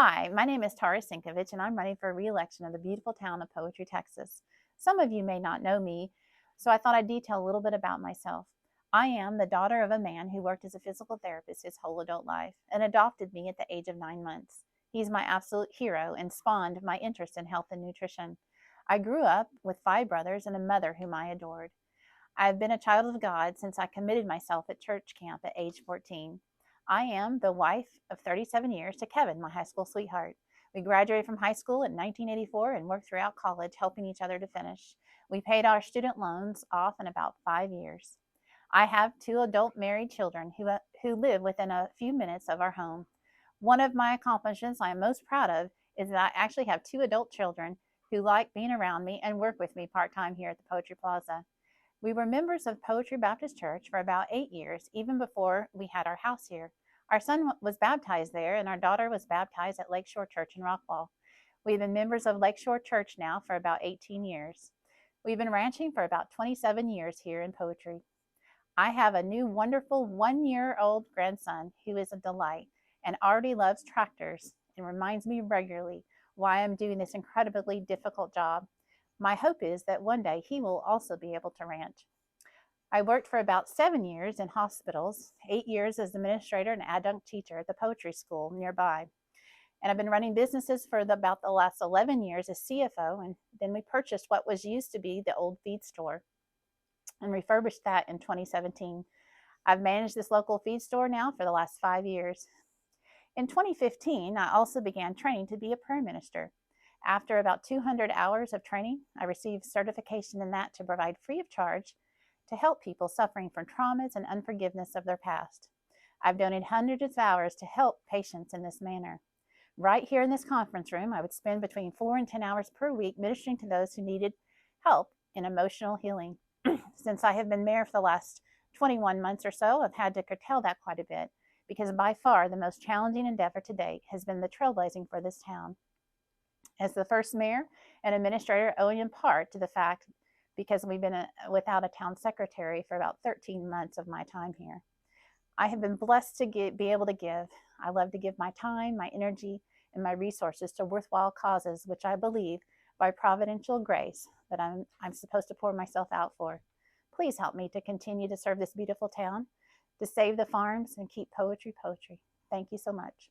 Hi, my name is Tara Sinkovich, and I'm running for re-election of the beautiful town of Poetry, Texas. Some of you may not know me, so I thought I'd detail a little bit about myself. I am the daughter of a man who worked as a physical therapist his whole adult life and adopted me at the age of 9 months. He's my absolute hero and spawned my interest in health and nutrition. I grew up with 5 brothers and a mother whom I adored. I've been a child of God since I committed myself at church camp at age 14. I am the wife of 37 years to Kevin, my high school sweetheart. We graduated from high school in 1984 and worked throughout college, helping each other to finish. We paid our student loans off in about 5 years. I have 2 adult married children who live within a few minutes of our home. One of my accomplishments I am most proud of is that I actually have 2 adult children who like being around me and work with me part time here at the Poetry Plaza. We were members of Poetry Baptist Church for about 8 years, even before we had our house here. Our son was baptized there, and our daughter was baptized at Lakeshore Church in Rockwall. We've been members of Lakeshore Church now for about 18 years. We've been ranching for about 27 years here in Poetry. I have a new wonderful 1 year old grandson who is a delight and already loves tractors and reminds me regularly why I'm doing this incredibly difficult job. My hope is that one day he will also be able to ranch. I worked for about 7 years in hospitals, 8 years as administrator and adjunct teacher at the poetry school nearby. And I've been running businesses for about the last 11 years as CFO. And then we purchased what was used to be the old feed store and refurbished that in 2017. I've managed this local feed store now for the last 5 years. In 2015, I also began training to be a prayer minister. After about 200 hours of training, I received certification in that to provide free of charge to help people suffering from traumas and unforgiveness of their past. I've donated hundreds of hours to help patients in this manner. Right here in this conference room, I would spend between 4 and 10 hours per week ministering to those who needed help in emotional healing. Since I have been mayor for the last 21 months or so, I've had to curtail that quite a bit because by far the most challenging endeavor to date has been the trailblazing for this town. As the first mayor and administrator, owing in part to the fact because we've been without a town secretary for about 13 months of my time here. I have been blessed to be able to give. I love to give my time, my energy, and my resources to worthwhile causes, which I believe by providential grace that I'm supposed to pour myself out for. Please help me to continue to serve this beautiful town, to save the farms, and keep poetry poetry. Thank you so much.